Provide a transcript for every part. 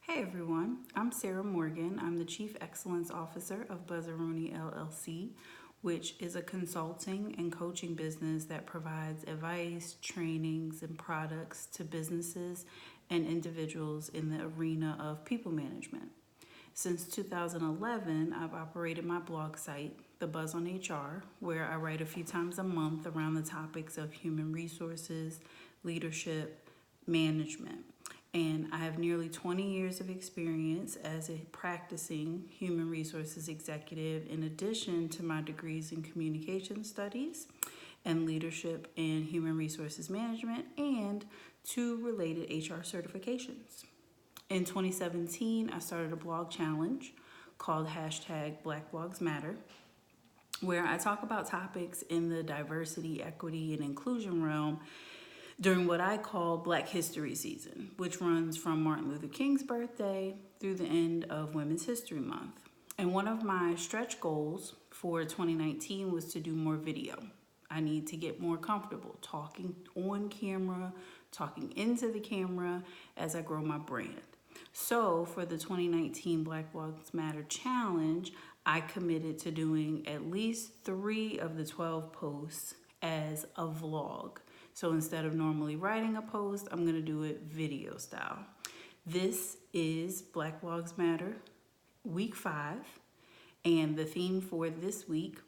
Hey everyone, I'm Sarah Morgan. I'm the Chief Excellence Officer of Buzzaroni LLC, which is a consulting and coaching business that provides advice, trainings, and products to businesses and individuals in the arena of people management. Since 2011, I've operated my blog site, The Buzz on HR, where I write a few times a month around the topics of human resources, leadership, management. And I have nearly 20 years of experience as a practicing human resources executive, in addition to my degrees in communication studies and leadership and human resources management, and 2 related HR certifications. In 2017, I started a blog challenge called hashtag Black Blogs Matter, where I talk about topics in the diversity, equity, and inclusion realm during what I call Black History Season, which runs from Martin Luther King's birthday through the end of Women's History Month. And one of my stretch goals for 2019 was to do more video. I need to get more comfortable talking on camera, talking into the camera as I grow my brand. So for the 2019 Black Blogs Matter Challenge, I committed to doing at least 3 of the 12 posts as a vlog. So instead of normally writing a post, I'm gonna do it video style. This is Black Blogs Matter, week 5, and the theme for this week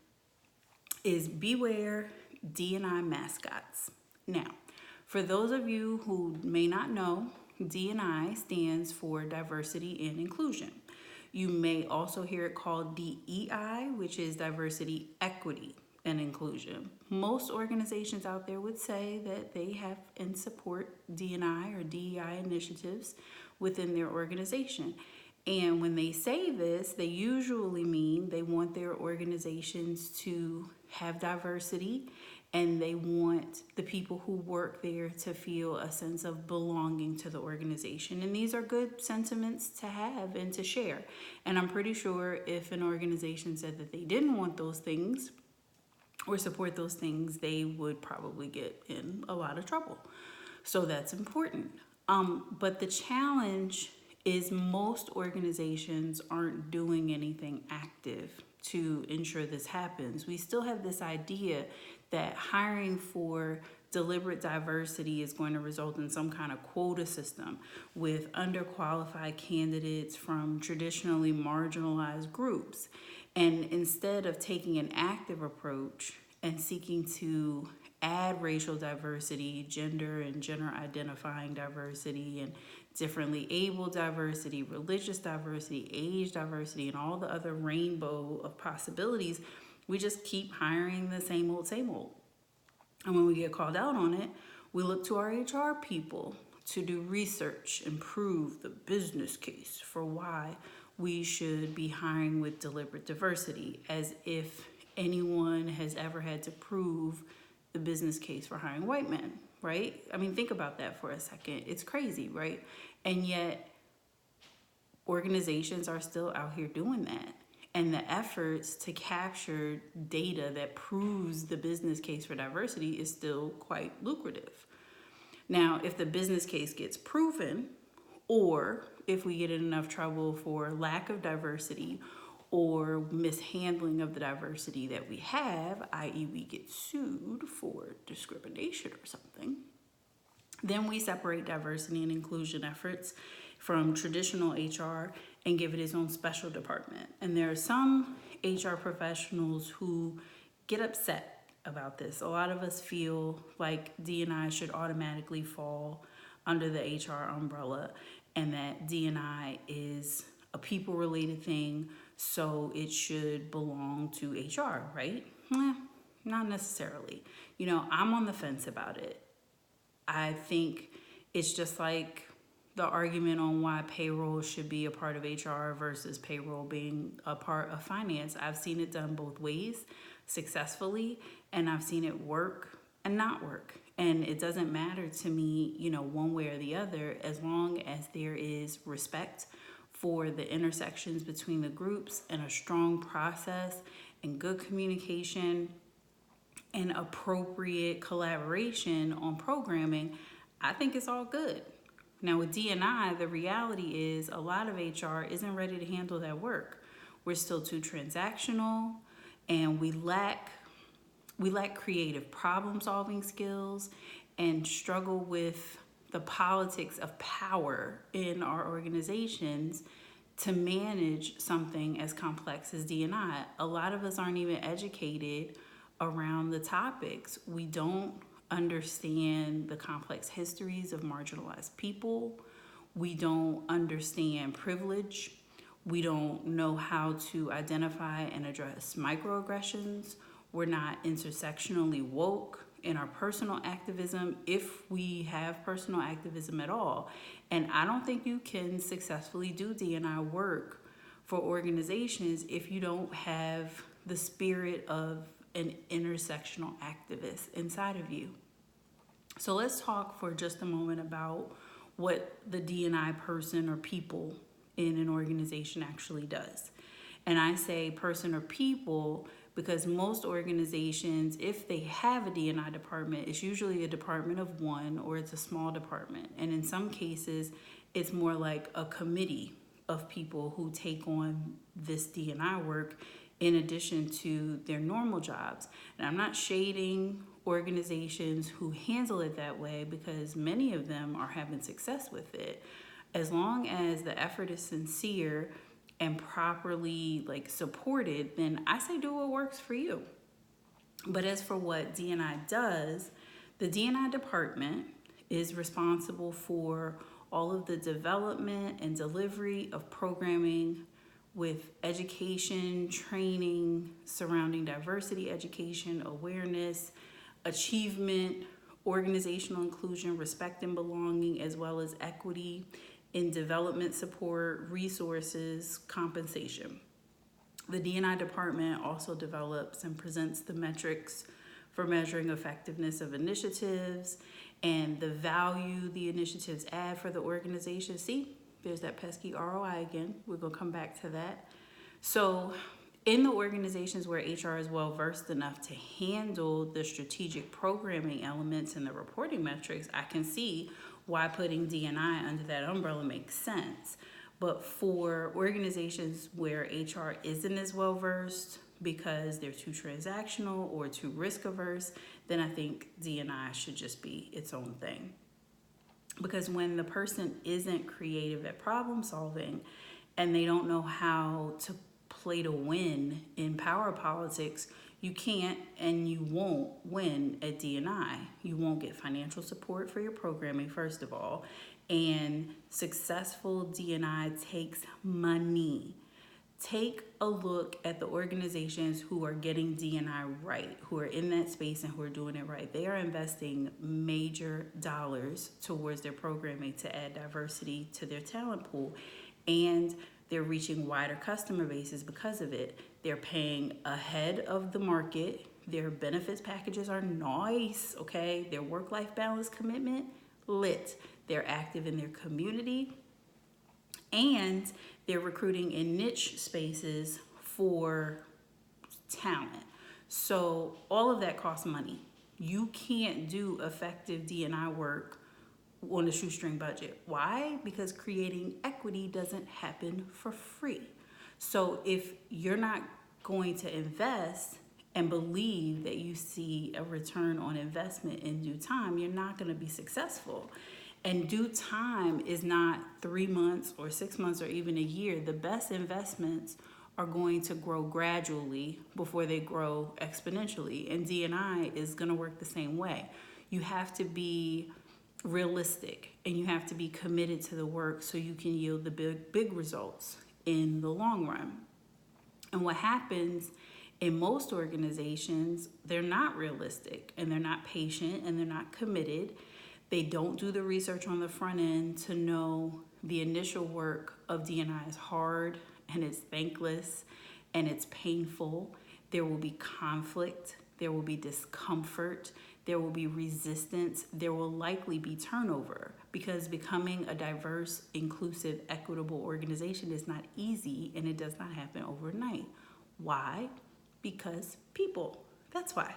is Beware DNI Mascots. Now, for those of you who may not know, DNI stands for Diversity and Inclusion. You may also hear it called DEI, which is Diversity, Equity, and Inclusion. Most organizations out there would say that they have and support DNI or DEI initiatives within their organization. And when they say this, they usually mean they want their organizations to have diversity, and they want the people who work there to feel a sense of belonging to the organization. And these are good sentiments to have and to share. And I'm pretty sure if an organization said that they didn't want those things or support those things, they would probably get in a lot of trouble. So that's important. But the challenge is most organizations aren't doing anything active to ensure this happens. We still have this idea that hiring for deliberate diversity is going to result in some kind of quota system with underqualified candidates from traditionally marginalized groups. And instead of taking an active approach and seeking to add racial diversity, gender and gender identifying diversity, and differently able diversity, religious diversity, age diversity, and all the other rainbow of possibilities, we just keep hiring the same old, same old. And when we get called out on it, we look to our HR people to do research and prove the business case for why we should be hiring with deliberate diversity, as if anyone has ever had to prove the business case for hiring white men, right? I mean, think about that for a second. It's crazy, right? And yet organizations are still out here doing that. And the efforts to capture data that proves the business case for diversity is still quite lucrative. Now, if the business case gets proven, or if we get in enough trouble for lack of diversity or mishandling of the diversity that we have, i.e. we get sued for discrimination or something, then we separate diversity and inclusion efforts from traditional HR and give it its own special department. And there are some HR professionals who get upset about this. A lot of us feel like D&I should automatically fall under the HR umbrella, and that D&I is a people-related thing, so it should belong to HR, right? Not necessarily. I'm on the fence about it. I think it's just like the argument on why payroll should be a part of HR versus payroll being a part of finance. I've seen it done both ways successfully, and I've seen it work and not work. And it doesn't matter to me, one way or the other, as long as there is respect for the intersections between the groups and a strong process and good communication and appropriate collaboration on programming. I think it's all good. Now, with DNI, the reality is a lot of HR isn't ready to handle that work. We're still too transactional, and we lack creative problem solving skills and struggle with the politics of power in our organizations to manage something as complex as DNI. A lot of us aren't even educated around the topics. We don't understand the complex histories of marginalized people. We don't understand privilege. We don't know how to identify and address microaggressions. We're not intersectionally woke in our personal activism, if we have personal activism at all. And I don't think you can successfully do DNI work for organizations if you don't have the spirit of an intersectional activist inside of you. So let's talk for just a moment about what the DNI person or people in an organization actually does. And I say person or people because most organizations, if they have a DNI department, it's usually a department of one or it's a small department. And in some cases, it's more like a committee of people who take on this DNI work in addition to their normal jobs. And I'm not shading organizations who handle it that way because many of them are having success with it. As long as the effort is sincere and properly supported, then I say do what works for you. But as for what DNI does, the DNI department is responsible for all of the development and delivery of programming with education, training surrounding diversity, education, awareness, achievement, organizational inclusion, respect and belonging, as well as equity in development support, resources, compensation. The DNI department also develops and presents the metrics for measuring effectiveness of initiatives and the value the initiatives add for the organization. See, there's that pesky ROI again. We're going to come back to that. So in the organizations where HR is well versed enough to handle the strategic programming elements and the reporting metrics, I can see why putting DNI under that umbrella makes sense. But for organizations where HR isn't as well versed because they're too transactional or too risk averse, then I think DNI should just be its own thing. Because when the person isn't creative at problem solving and they don't know how to play to win in power politics, you can't and you won't win at DNI. You won't get financial support for your programming, first of all. And successful DNI takes money. Take a look at the organizations who are getting DNI right, who are in that space and who are doing it right. They are investing major dollars towards their programming to add diversity to their talent pool. And they're reaching wider customer bases because of it. They're paying ahead of the market. Their benefits packages are nice, okay? Their work-life balance commitment, lit. They're active in their community. And they're recruiting in niche spaces for talent. So all of that costs money. You can't do effective DNI work on a shoestring budget. Why? Because creating equity doesn't happen for free. So if you're not going to invest and believe that you see a return on investment in due time, you're not going to be successful. And due time is not 3 months or 6 months or even a year. The best investments are going to grow gradually before they grow exponentially. And DNI is going to work the same way. You have to be realistic and you have to be committed to the work so you can yield the big results in the long run. And what happens in most organizations, they're not realistic and they're not patient and they're not committed. They don't do the research on the front end to know the initial work of DNI is hard and it's thankless and it's painful. There will be conflict, there will be discomfort, there will be resistance, there will likely be turnover because becoming a diverse, inclusive, equitable organization is not easy and it does not happen overnight. Why? Because people. That's why.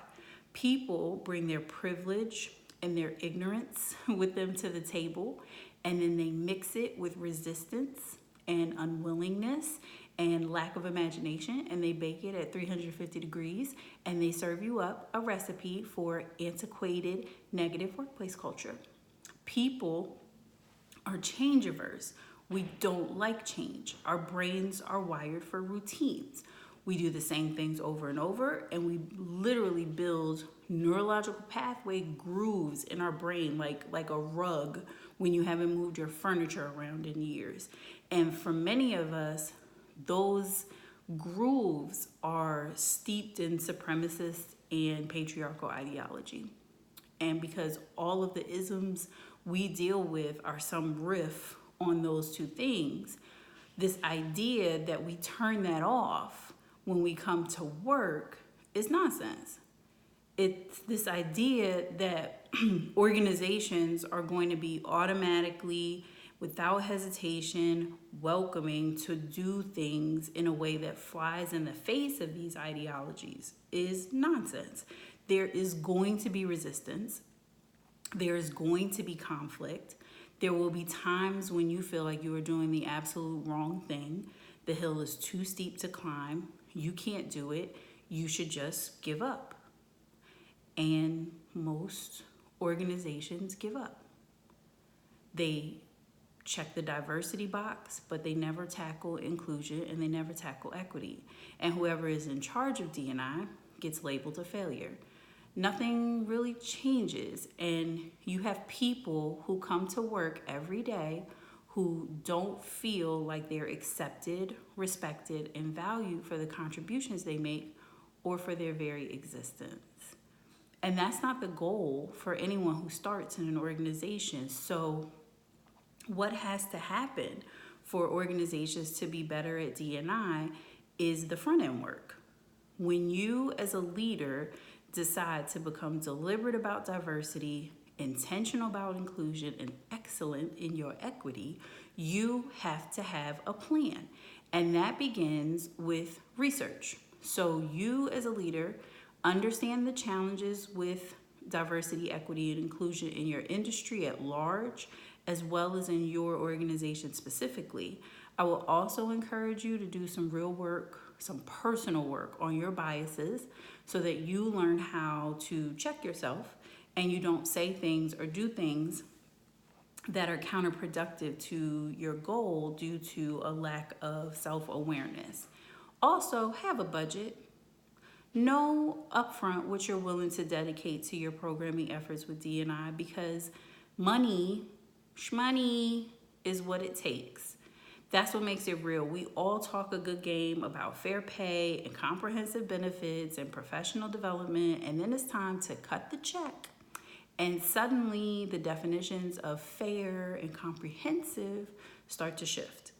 People bring their privilege and their ignorance with them to the table, and then they mix it with resistance and unwillingness and lack of imagination, and they bake it at 350 degrees, and they serve you up a recipe for antiquated negative workplace culture. People are change averse. We don't like change. Our brains are wired for routines. We do the same things over and over, and we literally build neurological pathway grooves in our brain like a rug when you haven't moved your furniture around in years. And for many of us, those grooves are steeped in supremacist and patriarchal ideology. And because all of the isms we deal with are some riff on those two things, this idea that we turn that off when we come to work is nonsense. It's this idea that organizations are going to be automatically, without hesitation, welcoming to do things in a way that flies in the face of these ideologies is nonsense. There is going to be resistance. There is going to be conflict. There will be times when you feel like you are doing the absolute wrong thing. The hill is too steep to climb. You can't do it. You should just give up. And most organizations give up. They check the diversity box, but they never tackle inclusion and they never tackle equity. And whoever is in charge of DNI gets labeled a failure. Nothing really changes, and you have people who come to work every day who don't feel like they're accepted, respected, and valued for the contributions they make or for their very existence. And that's not the goal for anyone who starts in an organization. So what has to happen for organizations to be better at DNI is the front end work. When you as a leader decide to become deliberate about diversity, intentional about inclusion, and excellent in your equity, you have to have a plan. And that begins with research. So you as a leader understand the challenges with diversity, equity, and inclusion in your industry at large, as well as in your organization specifically. I will also encourage you to do some real work, some personal work on your biases so that you learn how to check yourself and you don't say things or do things that are counterproductive to your goal due to a lack of self-awareness. Also, have a budget. Know upfront what you're willing to dedicate to your programming efforts with DNI, because money, shmoney, is what it takes. That's what makes it real. We all talk a good game about fair pay and comprehensive benefits and professional development, and then it's time to cut the check. And suddenly the definitions of fair and comprehensive start to shift.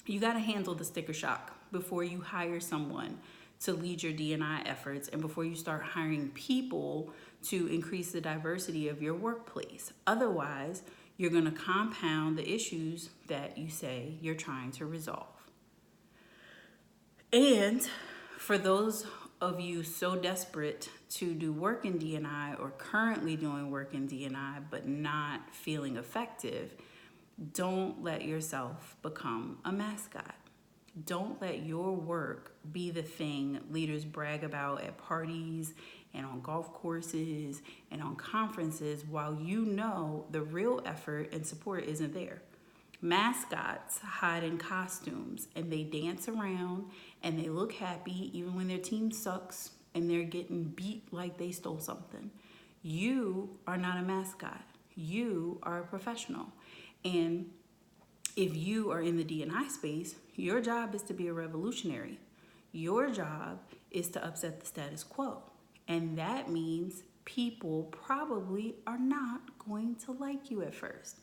You got to handle the sticker shock before you hire someone to lead your DNI efforts and before you start hiring people to increase the diversity of your workplace. Otherwise, you're going to compound the issues that you say you're trying to resolve. And for those of you so desperate to do work in DNI or currently doing work in DNI but not feeling effective, don't let yourself become a mascot. Don't let your work be the thing leaders brag about at parties and on golf courses and on conferences while you know the real effort and support isn't there. Mascots hide in costumes and they dance around and they look happy even when their team sucks and they're getting beat like they stole something. You are not a mascot. You are a professional. And if you are in the DNI space, your job is to be a revolutionary. Your job is to upset the status quo. And that means people probably are not going to like you at first.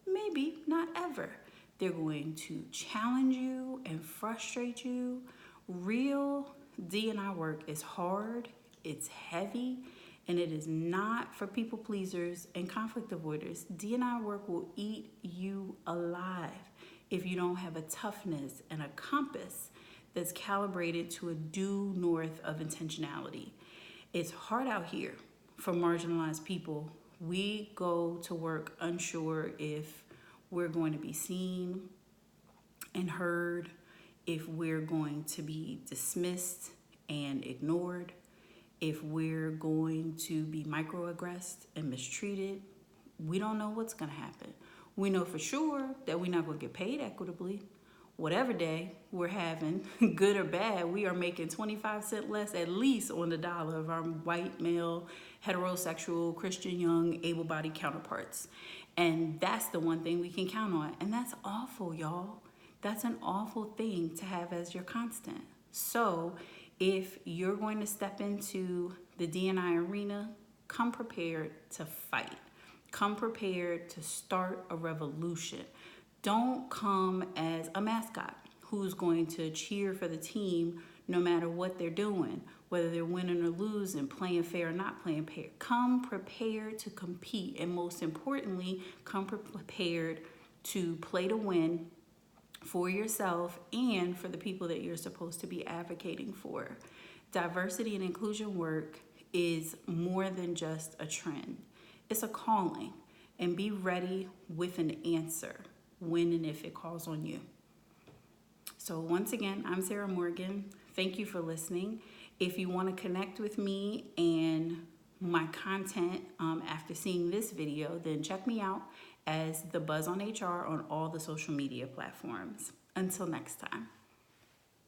Maybe not ever. They're going to challenge you and frustrate you. Real DNI work is hard, it's heavy, and it is not for people pleasers and conflict avoiders. DNI work will eat you alive if you don't have a toughness and a compass that's calibrated to a due north of intentionality. It's hard out here for marginalized people. We go to work unsure if we're going to be seen and heard, if we're going to be dismissed and ignored, if we're going to be microaggressed and mistreated. We don't know what's going to happen. We know for sure that we're not going to get paid equitably. Whatever day we're having, good or bad, we are making 25 cents less at least on the dollar of our white, male, heterosexual, Christian, young, able-bodied counterparts. And that's the one thing we can count on. And that's awful, y'all. That's an awful thing to have as your constant. So if you're going to step into the DNI arena, come prepared to fight. Come prepared to start a revolution. Don't come as a mascot who's going to cheer for the team no matter what they're doing, whether they're winning or losing, playing fair or not playing fair. Come prepared to compete, and most importantly, come prepared to play to win for yourself and for the people that you're supposed to be advocating for. Diversity and inclusion work is more than just a trend. It's a calling, and be ready with an answer when and if it calls on you. So once again, I'm Sarah Morgan. Thank you for listening. If you want to connect with me and my content after seeing this video, then check me out as The Buzz on HR on all the social media platforms. Until next time.